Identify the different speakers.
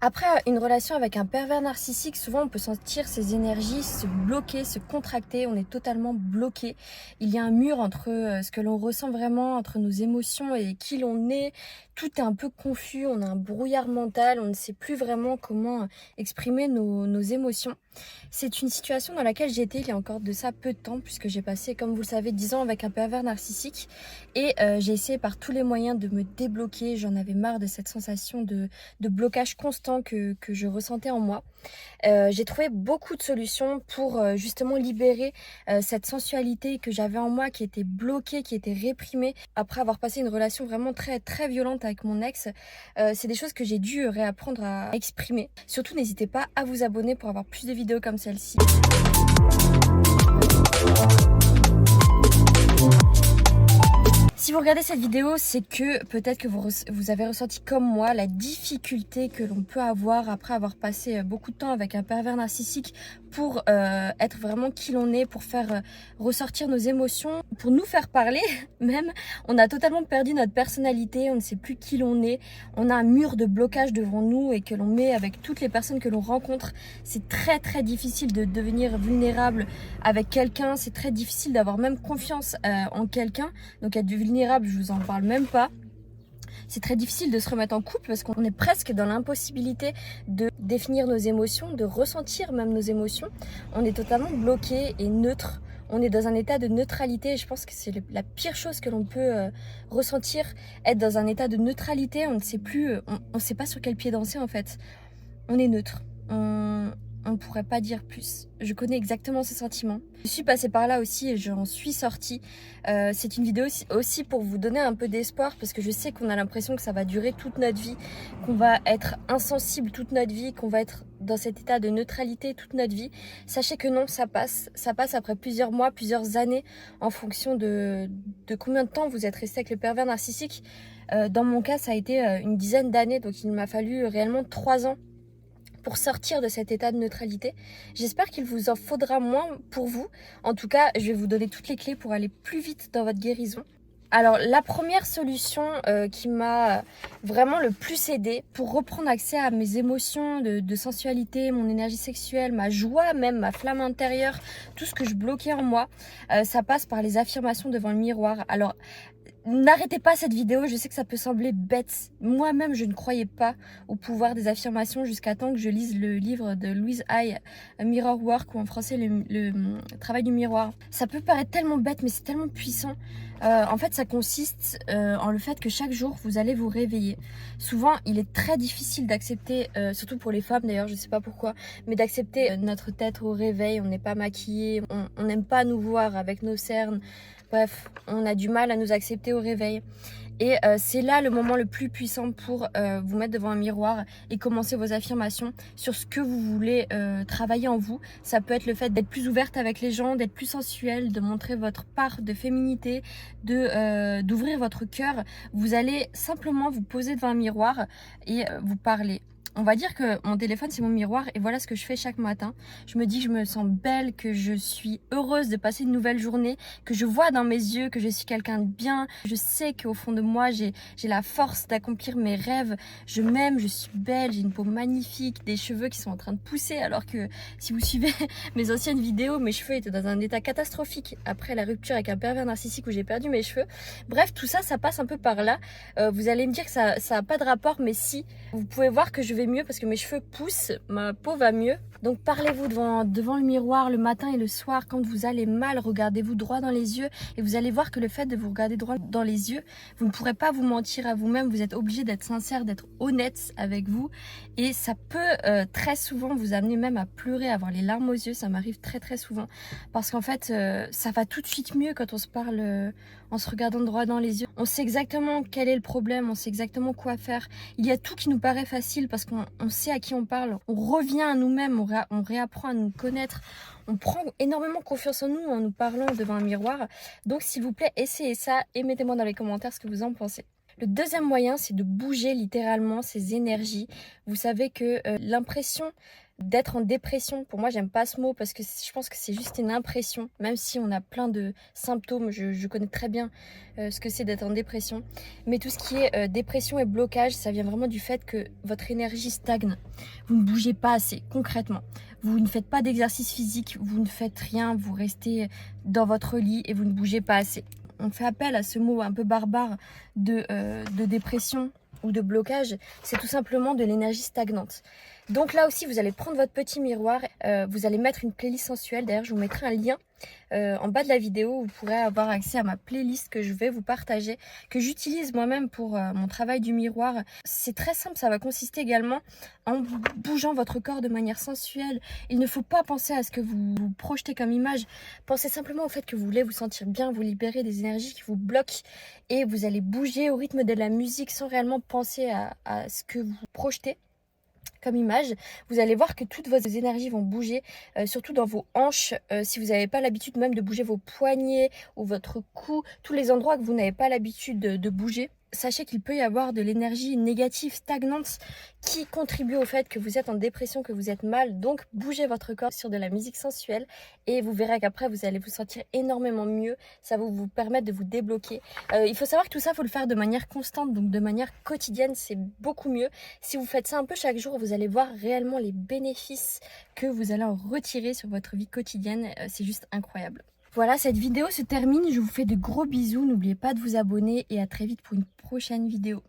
Speaker 1: Après une relation avec un pervers narcissique, souvent on peut sentir ses énergies se bloquer, se contracter, on est totalement bloqué. Il y a un mur entre ce que l'on ressent vraiment, entre nos émotions et qui l'on est. Tout est un peu confus, on a un brouillard mental, on ne sait plus vraiment comment exprimer nos émotions. C'est une situation dans laquelle j'ai été il y a encore de ça peu de temps, puisque j'ai passé, comme vous le savez, 10 ans avec un pervers narcissique. Et j'ai essayé par tous les moyens de me débloquer. J'en avais marre de cette sensation de blocage constant que je ressentais en moi. J'ai trouvé beaucoup de solutions pour justement libérer cette sensualité que j'avais en moi, qui était bloquée, qui était réprimée. Après avoir passé une relation vraiment très très violente avec mon ex, c'est des choses que j'ai dû réapprendre à exprimer. Surtout, n'hésitez pas à vous abonner pour avoir plus de vidéos comme celle-ci. Si vous regardez cette vidéo, c'est que peut-être que vous avez ressenti comme moi la difficulté que l'on peut avoir après avoir passé beaucoup de temps avec un pervers narcissique pour être vraiment qui l'on est, pour faire ressortir nos émotions, pour nous faire parler même. On a totalement perdu notre personnalité, on ne sait plus qui l'on est, on a un mur de blocage devant nous et que l'on met avec toutes les personnes que l'on rencontre. C'est très très difficile de devenir vulnérable avec quelqu'un, c'est très difficile d'avoir même confiance en quelqu'un. Donc être vulnérable, je vous en parle même pas. C'est très difficile de se remettre en couple parce qu'on est presque dans l'impossibilité de définir nos émotions, de ressentir même nos émotions. On est totalement bloqué et neutre. On est dans un état de neutralité et je pense que c'est la pire chose que l'on peut ressentir. Être dans un état de neutralité, on ne sait plus, on ne sait pas sur quel pied danser en fait. On est neutre. On ne pourrait pas dire plus. Je connais exactement ce sentiment. Je suis passée par là aussi et j'en suis sortie. C'est une vidéo aussi pour vous donner un peu d'espoir parce que je sais qu'on a l'impression que ça va durer toute notre vie, qu'on va être insensible toute notre vie, qu'on va être dans cet état de neutralité toute notre vie. Sachez que non, ça passe. Ça passe après plusieurs mois, plusieurs années en fonction de combien de temps vous êtes resté avec le pervers narcissique. Dans mon cas, ça a été une dizaine d'années, donc il m'a fallu réellement 3 ans pour sortir de cet état de neutralité. J'espère qu'il vous en faudra moins pour vous. En tout cas, je vais vous donner toutes les clés pour aller plus vite dans votre guérison. Alors, la première solution qui m'a vraiment le plus aidée pour reprendre accès à mes émotions de sensualité, mon énergie sexuelle, ma joie même, ma flamme intérieure, tout ce que je bloquais en moi, ça passe par les affirmations devant le miroir. Alors, n'arrêtez pas cette vidéo, je sais que ça peut sembler bête. Moi-même, je ne croyais pas au pouvoir des affirmations jusqu'à temps que je lise le livre de Louise Hay, Mirror Work, ou en français le travail du miroir. Ça peut paraître tellement bête, mais c'est tellement puissant. En fait, ça consiste en le fait que chaque jour, vous allez vous réveiller. Souvent, il est très difficile d'accepter, surtout pour les femmes d'ailleurs, je ne sais pas pourquoi, mais d'accepter notre tête au réveil. On n'est pas maquillé, on n'aime pas nous voir avec nos cernes. Bref, on a du mal à nous accepter au réveil. Et c'est là le moment le plus puissant pour vous mettre devant un miroir et commencer vos affirmations sur ce que vous voulez travailler en vous. Ça peut être le fait d'être plus ouverte avec les gens, d'être plus sensuelle, de montrer votre part de féminité, d'ouvrir votre cœur. Vous allez simplement vous poser devant un miroir et vous parler. On va dire que mon téléphone, c'est mon miroir et voilà ce que je fais chaque matin. Je me dis que je me sens belle, que je suis heureuse de passer une nouvelle journée, que je vois dans mes yeux que je suis quelqu'un de bien. Je sais qu'au fond de moi, j'ai la force d'accomplir mes rêves. Je m'aime, je suis belle, j'ai une peau magnifique, des cheveux qui sont en train de pousser. Alors que si vous suivez mes anciennes vidéos, mes cheveux étaient dans un état catastrophique après la rupture avec un pervers narcissique où j'ai perdu mes cheveux. Bref, tout ça, ça passe un peu par là. Vous allez me dire que ça a pas de rapport, mais si. Vous pouvez voir que je vais mieux parce que mes cheveux poussent, ma peau va mieux. Donc parlez-vous devant le miroir le matin et le soir. Quand vous allez mal, regardez-vous droit dans les yeux et vous allez voir que le fait de vous regarder droit dans les yeux, vous ne pourrez pas vous mentir à vous-même. Vous êtes obligé d'être sincère, d'être honnête avec vous et ça peut très souvent vous amener même à pleurer, à avoir les larmes aux yeux. Ça m'arrive très très souvent parce qu'en fait ça va tout de suite mieux quand on se parle en se regardant droit dans les yeux. On sait exactement quel est le problème, on sait exactement quoi faire. Il y a tout qui nous paraît facile parce qu'on sait à qui on parle. On revient à nous-mêmes, on réapprend à nous connaître. On prend énormément confiance en nous en nous parlant devant un miroir. Donc s'il vous plaît, essayez ça et mettez-moi dans les commentaires ce que vous en pensez. Le deuxième moyen, c'est de bouger littéralement ces énergies. Vous savez que l'impression d'être en dépression, pour moi j'aime pas ce mot parce que je pense que c'est juste une impression, même si on a plein de symptômes, je connais très bien ce que c'est d'être en dépression, mais tout ce qui est dépression et blocage, ça vient vraiment du fait que votre énergie stagne, vous ne bougez pas assez concrètement, vous ne faites pas d'exercice physique, vous ne faites rien, vous restez dans votre lit et vous ne bougez pas assez. On fait appel à ce mot un peu barbare de dépression ou de blocage, c'est tout simplement de l'énergie stagnante. Donc là aussi, vous allez prendre votre petit miroir, vous allez mettre une playlist sensuelle. D'ailleurs, je vous mettrai un lien en bas de la vidéo où vous pourrez avoir accès à ma playlist que je vais vous partager, que j'utilise moi-même pour mon travail du miroir. C'est très simple, ça va consister également en bougeant votre corps de manière sensuelle. Il ne faut pas penser à ce que vous projetez comme image. Pensez simplement au fait que vous voulez vous sentir bien, vous libérer des énergies qui vous bloquent et vous allez bouger au rythme de la musique sans réellement penser à ce que vous projetez comme image. Vous allez voir que toutes vos énergies vont bouger, surtout dans vos hanches, si vous n'avez pas l'habitude même de bouger vos poignets ou votre cou, tous les endroits que vous n'avez pas l'habitude de bouger. Sachez qu'il peut y avoir de l'énergie négative, stagnante, qui contribue au fait que vous êtes en dépression, que vous êtes mal. Donc, bougez votre corps sur de la musique sensuelle et vous verrez qu'après, vous allez vous sentir énormément mieux. Ça va vous permettre de vous débloquer. Il faut savoir que tout ça, il faut le faire de manière constante, donc de manière quotidienne, c'est beaucoup mieux. Si vous faites ça un peu chaque jour, vous allez voir réellement les bénéfices que vous allez en retirer sur votre vie quotidienne. C'est juste incroyable. Voilà, cette vidéo se termine. Je vous fais de gros bisous. N'oubliez pas de vous abonner et à très vite pour une prochaine vidéo.